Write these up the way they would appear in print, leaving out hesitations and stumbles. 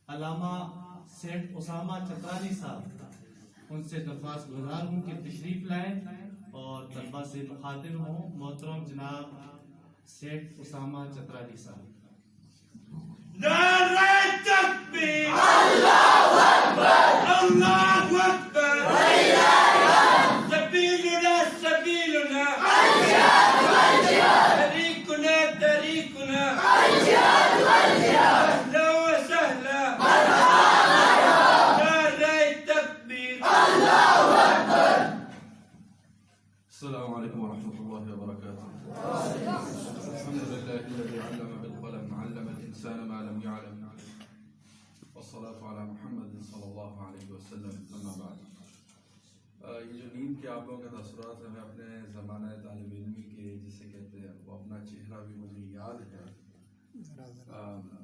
علامہ set Usama Chitrali صاحب، ان سے درخواست گزار ہوں کہ تشریف لائیں اور طلبہ سے مخاطب ہوں۔ محترم جناب سیٹ اسامہ چترالی صاحب۔ نعرہ تکبیر، اللہ اکبر، اللہ اکبر، سبیلنا سبیلنا، الجہاد والجہاد، طریقنا طریقنا، الجہاد والجہاد، اہلا وسہلا، مرحبا مرحبا، نعرہ تکبیر، اللہ اکبر۔ السلام علیکم ورحمۃ اللہ وبرکاتہ۔ الحمد للہ الذی علم بالقلم علم الانسان ما لم يعلم، والصلاة علی محمد صلی اللہ علیہ وسلم، اما بعد۔ یہ جو نیند کے آپ لوگوں کے تاثرات ہیں، میں اپنے زمانہ طالب علمی کے جسے کہتے ہیں وہ اپنا چہرہ بھی مجھے یاد ہے۔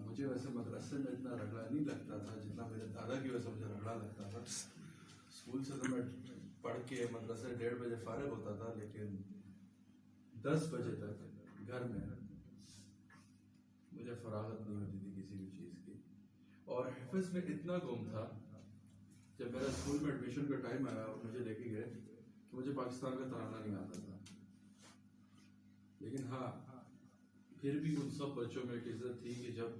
مجھے ویسے مدرسے میں اتنا رگڑا نہیں لگتا تھا جتنا میرے دادا کی وجہ سے مجھے رگڑا لگتا تھا۔ اسکول سے تو میں پڑھ کے مدرسے 1:30 بجے فارغ ہوتا تھا، لیکن 10 بجے تک گھر میں مجھے فراغت نہیں ہوتی تھی کسی بھی چیز کی، اور حفظ میں اتنا گم تھا۔ جب میرا اسکول میں ایڈمیشن کا ٹائم آیا اور مجھے لے کے گئے کہ مجھے پاکستان کا ترانہ نہیں آتا تھا، لیکن ہاں پھر بھی ان سب بچوں میں ایک عزت تھی کہ جب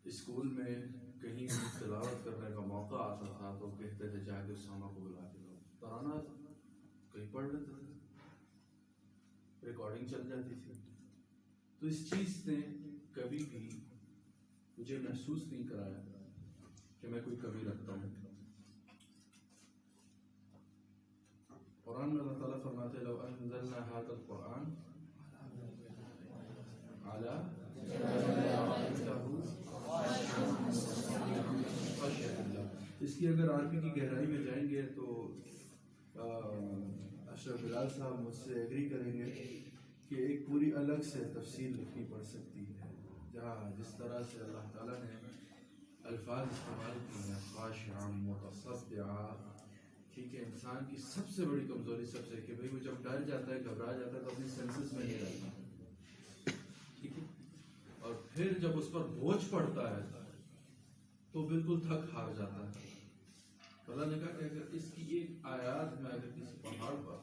اسکول میں کہیں تلاوت کرنے کا موقع آتا تھا تو کہتے تھے جا کے اسامہ کو بلا کے لاؤ، ترانہ کہیں پڑھ لیتے تھے، ریکارڈنگ چل جاتی تھی۔ تو اس چیز نے کبھی بھی مجھے محسوس نہیں کرایا کہ میں کوئی کمی رکھتا ہوں۔ قرآن میں اللہ تعالیٰ فرماتے ہیں لو انزلنا هذا القرآن على اس کی اگر عربی کی گہرائی میں جائیں گے تو اشرف بلال صاحب مجھ سے ایگری کریں گے کہ ایک پوری الگ سے تفسیر لکھنی پڑ سکتی ہے، جہاں جس طرح سے اللہ تعالیٰ نے الفاظ استعمال کی ہیں خاشعا متصدعا، ٹھیک ہے، انسان کی سب سے بڑی کمزوری سب سے کہ بھئی وہ جب ڈر جاتا ہے گھبرا جاتا ہے تو اپنی سینسز میں نہیں رہتا، ٹھیک ہے، اور پھر جب اس پر بوجھ پڑتا ہے تو بالکل تھک ہار جاتا ہے۔ اللہ نے کہا کہ اگر اس کی ایک آیات میں اگر کسی پہاڑ پر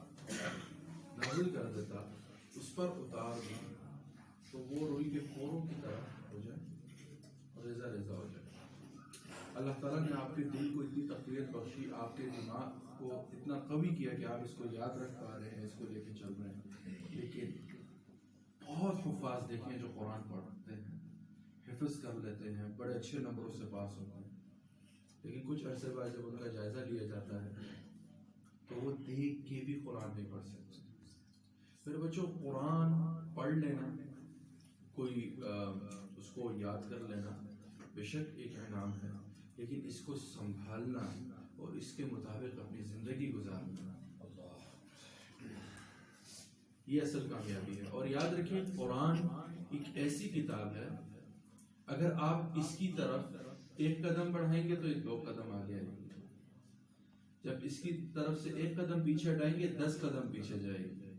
نازل کر دیتا، اس پر اتار دیں تو وہ روئی کے پھوروں کی طرح ہو جائے اور ریزہ ریزہ ہو جائے۔ اللہ تعالیٰ نے آپ کے دل کو اتنی تقویت بخشی، آپ کے دماغ کو اتنا قوی کیا کہ آپ اس کو یاد رکھ پا رہے ہیں، اس کو لے کے چل رہے ہیں۔ لیکن بہت حفاظ دیکھیں جو قرآن پڑھتے ہیں، حفظ کر لیتے ہیں، بڑے اچھے نمبروں سے پاس ہوتے ہیں، لیکن کچھ عرصے بعد جب ان کا جائزہ لیا جاتا ہے تو وہ دیکھ کے بھی قرآن نہیں پڑھ سکتے۔ میرے بچوں، قرآن پڑھ لینا، کوئی اس کو یاد کر لینا بے شک ایک انعام ہے، لیکن اس کو سنبھالنا اور اس کے مطابق اپنی زندگی گزارنا، یہ اصل کامیابی ہے۔ اور یاد رکھیں قرآن ایک ایسی کتاب ہے، اگر آپ اس کی طرف ایک قدم بڑھائیں گے تو ایک 2 قدم آگے آئیں گے، جب اس کی طرف سے ایک قدم پیچھے ہٹائیں گے 10 قدم پیچھے جائیں گے۔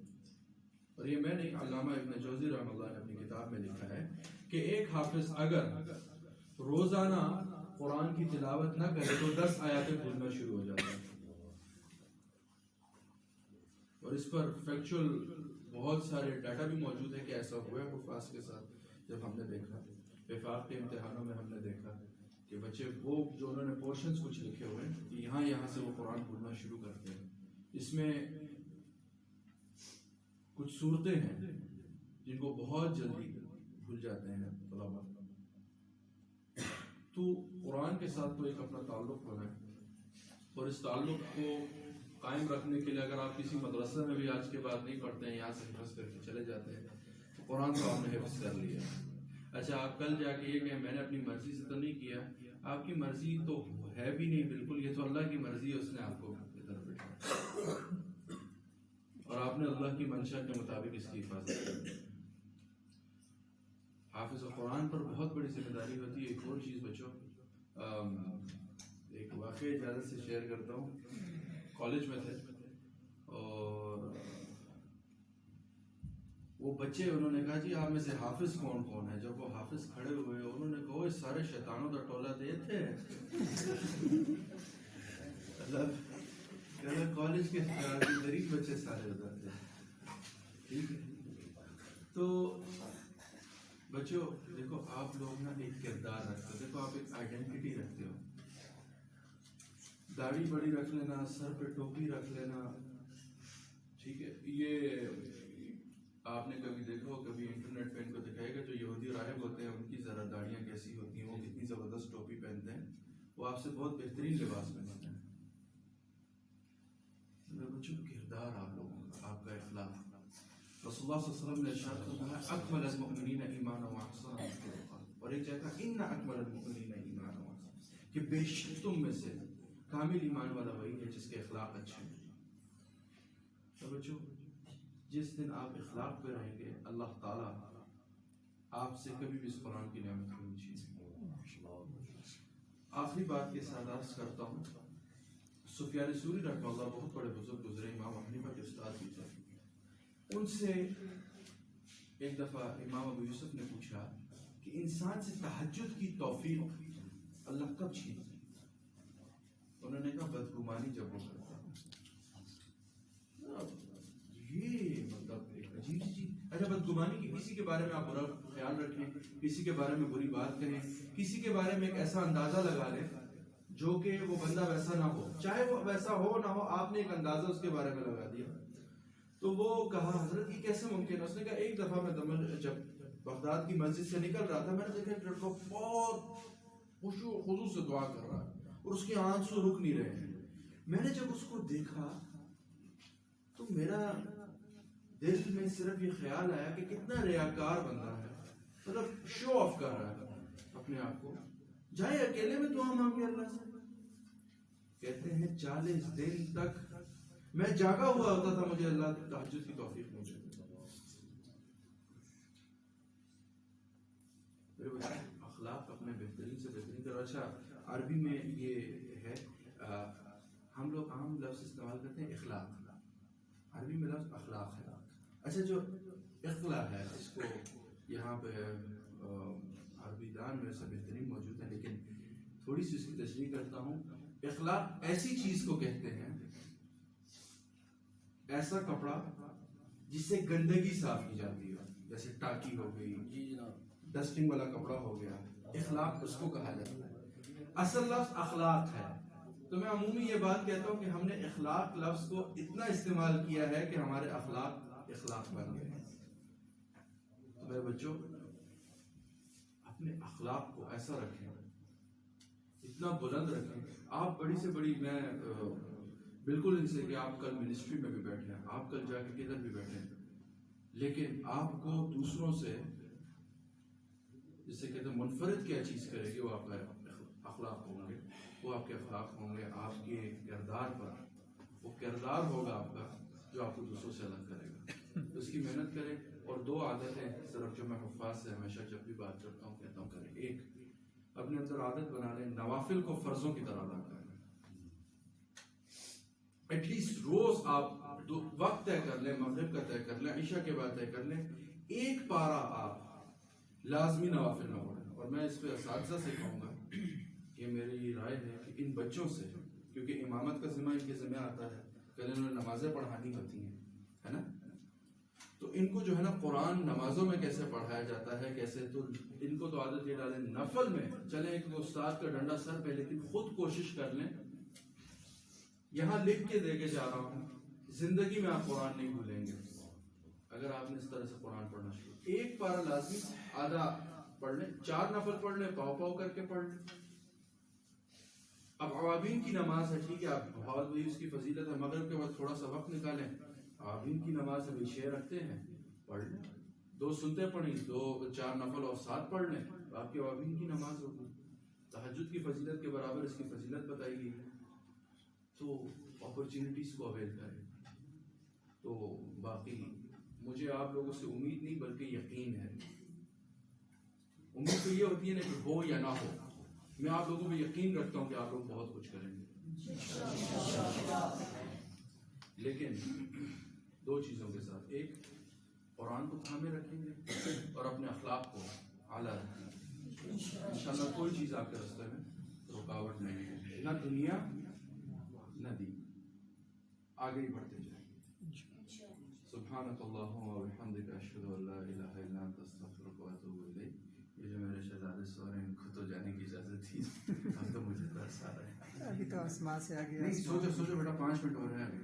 اور یہ میں نہیں، علامہ ابن جوزی رحمہ اللہ نے اپنی کتاب میں لکھا ہے کہ ایک حافظ اگر روزانہ قرآن کی تلاوت نہ کرے تو 10 آیاتیں بھولنا شروع ہو جاتا ہے۔ اور اس پر فیکچول بہت سارے ڈیٹا بھی موجود ہے کہ ایسا ہوا ہے حفاظ کے ساتھ۔ جب ہم نے دیکھا وفاق کے امتحانوں میں، ہم نے دیکھا کہ بچے وہ جو انہوں نے پورشنز کچھ لکھے ہوئے ہیں کہ یہاں سے وہ قرآن بھولنا شروع کرتے ہیں۔ اس میں کچھ صورتیں ہیں جن کو بہت جلدی بھول جاتے ہیں طلباء۔ تو قرآن کے ساتھ تو ایک اپنا تعلق ہونا ہے، اور اس تعلق کو قائم رکھنے کے لیے اگر آپ کسی مدرسے میں بھی آج کے بعد نہیں پڑھتے ہیں، یہاں سے حفظ کر کے چلے جاتے ہیں تو قرآن کو آپ نے حفظ کر لیا۔ اچھا، آپ کل جا کے یہ کہ میں نے اپنی مرضی سے تو نہیں کیا، آپ کی مرضی تو ہے بھی نہیں بالکل، یہ تو اللہ کی مرضی ہے، اس نے آپ کو ادھر بٹھایا اور آپ نے اللہ کی منشا کے مطابق اس کی حفاظت کی۔ حافظ قرآن پر بہت بڑی ذمہ داری ہوتی ہے۔ ایک اور چیز بچوں، ایک واقعہ اجازت سے شیئر کرتا ہوں۔ کالج میں تھے اور وہ بچے انہوں نے کہا جی آپ میں سے حافظ کون کون ہے؟ جب وہ حافظ کھڑے ہوئے انہوں نے کہا اس سارے شیطانوں کا ٹولہ دے تھے کالج کے غریب بچے سارے ہو جاتے ہیں. ٹھیک ہے. تو بچوں دیکھو آپ لوگ نا ایک کردار رکھتے ہو, دیکھو آپ ایک آئیڈینٹی رکھتے ہو. داڑھی بڑی رکھ لینا, سر پہ ٹوپی رکھ لینا, ٹھیک ہے. یہ آپ نے کبھی دیکھا ہو, کبھی انٹرنیٹ پہ ان کو دکھائے گا جو یہودی راہب ہوتے ہیں ان کی ذرا داڑیاں کیسی ہوتی ہیں, وہ کتنی زبردست ٹوپی پہنتے ہیں, وہ آپ سے بہت بہترین لباس پہنتے ہیں. بچوں کردار آپ لوگوں کا, آپ کا اخلاق. رسول اللہ صلی اللہ علیہ وسلم نے ارشاد فرمایا اکمل المؤمنین ایمانا واحسنهم خلقا, اور ایک جگہ ان اکمل المؤمنین ایمانا واحسنهم, کہ بے شک تم میں سے کامل ایمان والا وہی ہے جس کے اخلاق اچھے ہیں. تو بچوں جس دن آپ اخلاق پہ رہیں گے اللہ تعالیٰ آپ سے کبھی بھی اس قرآن کی نعمت کو نہیں چھینے. آخری بات کے ساتھ عرض کرتا ہوں, سفیان ثوری رحمہ اللہ بہت بڑے بزرگ گزرے, امام حنیفہ کے استاد بھی تھے. ان سے ایک دفعہ امام ابو یوسف نے پوچھا کہ انسان سے تہجد کی توفیق اللہ کب چھینتا؟ انہوں نے کہا بدگمانی جب وہ کرتا ہے. یہ مطلب ایک عجیب سی چیز. اچھا بدگمانی کی کسی کے بارے میں آپ برا خیال رکھیں, کسی کے بارے میں بری بات کریں, کسی کے بارے میں ایک ایسا اندازہ لگا لیں جو کہ وہ بندہ ویسا نہ ہو, چاہے وہ ویسا ہو نہ ہو, آپ نے ایک اندازہ اس کے بارے میں لگا دیا. تو وہ کہا حضرت یہ کیسے ممکن ہے؟ اس نے کہا ایک دفعہ میں جب بغداد کی مسجد سے نکل رہا تھا, میں نے دیکھا ایک لڑکا بہت خشوع و خضوع سے دعا کر رہا ہے اور اس کے آنسو رک نہیں رہے ہیں. میں نے جب اس کو دیکھا تو میرا دل میں صرف یہ خیال آیا کہ کتنا ریاکار بندہ ہے, مطلب شو آف کر رہا ہے اپنے آپ کو. جائے اکیلے میں دعا مانگے اللہ سے. کہتے ہیں 40 دن تک میں جاگا ہوا ہوتا تھا, مجھے اللہ تہجد کی توفیق مجھے. اخلاق اپنے بہترین سے بہترین کرو. اچھا عربی میں یہ ہے, ہم لوگ عام لفظ استعمال کرتے ہیں اخلاق, عربی میں لفظ اخلاق ہے. اچھا جو اخلاق ہے اس کو یہاں پہ عربی دان میں سے بہترین موجود ہے, لیکن تھوڑی سی اس کی تشریح کرتا ہوں. اخلاق ایسی چیز کو کہتے ہیں, ایسا کپڑا جس سے گندگی صاف کی جاتی ہے, جیسے ٹاکی ہو گئی, ڈسٹنگ والا کپڑا ہو گیا, اخلاق اس کو کہا جاتا ہے. اصل لفظ اخلاق ہے. تو میں عمومی یہ بات کہتا ہوں کہ ہم نے اخلاق لفظ کو اتنا استعمال کیا ہے کہ ہمارے اخلاق بن گئے. تو میرے بچوں اپنے اخلاق کو ایسا رکھیں, اتنا بلند رکھیں. آپ بڑی سے بڑی, میں بالکل ان سے کہ آپ کل منسٹری میں بھی بیٹھے ہیں, آپ کل جا کے کدھر بھی بیٹھے ہیں, لیکن آپ کو دوسروں سے جسے کہتے ہیں منفرد کیا چیز کرے گی, وہ آپ کا اخلاق ہوں گے, وہ آپ کے اخلاق ہوں گے. آپ کے کردار پر وہ کردار ہوگا آپ کا جو آپ کو دوسروں سے الگ کرے گا. تو اس کی محنت کریں. اور 2 عادتیں صرف جو میں حفاظ سے ہمیشہ جب بھی بات کرتا ہوں کہتا ہوں کریں. ایک, اپنے اندر عادت بنا لیں نوافل کو فرضوں کی طرح ادا کریں. ایٹ لیسٹ روز آپ وقت طے کر لیں, مغرب کا طے کر لیں, عشاء کے بعد طے کر لیں, ایک پارا آپ لازمی نوافل نہ پڑھیں. اور میں اس پہ اساتذہ سے کہوں گا, یہ میری یہ رائے ہے کہ ان بچوں سے, کیونکہ امامت کا ذمہ ان کے ذمہ آتا ہے, کل انہوں نے نمازیں پڑھانی ہوتی ہیں, ہے نا, تو ان کو جو ہے نا قرآن نمازوں میں کیسے پڑھایا جاتا ہے, کیسے, تو ان کو تو عادت یہ ڈالیں نفل میں چلیں ایک استاد کا ڈنڈا سر پہ, لیکن خود کوشش کر لیں. یہاں لکھ کے دے کے جا رہا ہوں, زندگی میں آپ قرآن نہیں بھولیں گے اگر آپ نے اس طرح سے قرآن پڑھنا شروع. ایک پارا لازمی, آدھا پڑھ لیں, 4 نفل پڑھ لیں, پاؤ پاؤ کر کے پڑھ لیں. اب عوابین کی نماز ہے, ٹھیک ہے, آپ بہت بڑی اس کی فضیلت ہے, مغرب کے بعد تھوڑا سا وقت نکالیں, عوابین کی نماز ہے, 6 رکھتے ہیں, پڑھ لیں. 2 سنتے پڑھیں, 4 نفل اور 7 پڑھ لیں, آپ کی عوابین کی نماز ہوگی. تہجد کی فضیلت کے برابر اس کی فضیلت بتائی گئی. تو اپرچونٹیز کو اویل کریں. تو باقی مجھے آپ لوگوں سے امید نہیں بلکہ یقین ہے. امید تو یہ ہوتی ہے نا کہ ہو یا نہ ہو, میں آپ لوگوں پہ یقین رکھتا ہوں کہ آپ لوگ بہت کچھ کریں گے, لیکن 2 چیزوں کے ساتھ. ایک, قرآن کو تھامے رکھیں گے اور اپنے اخلاق کو اعلیٰ رکھیں گے، انشاءاللہ کوئی چیز آپ کے راستے میں رکاوٹ نہیں ہے، نہ دنیا نہ دین، آگے ہی بڑھتے جائیں گے۔ سبحانک اللہم و بحمدک اشہد ان لا الہ الا انت استغفرک و اتوب الیک۔ یہ جو میرے شہزادے سو رہے ہیں ان کو تو جانے کی اجازت تھی، اب تو مجھے ترس آ رہا ہے۔ ابھی تو آسمان سے آگے نہیں سوچو بیٹا 5 منٹ ہو رہے ہیں ابھی۔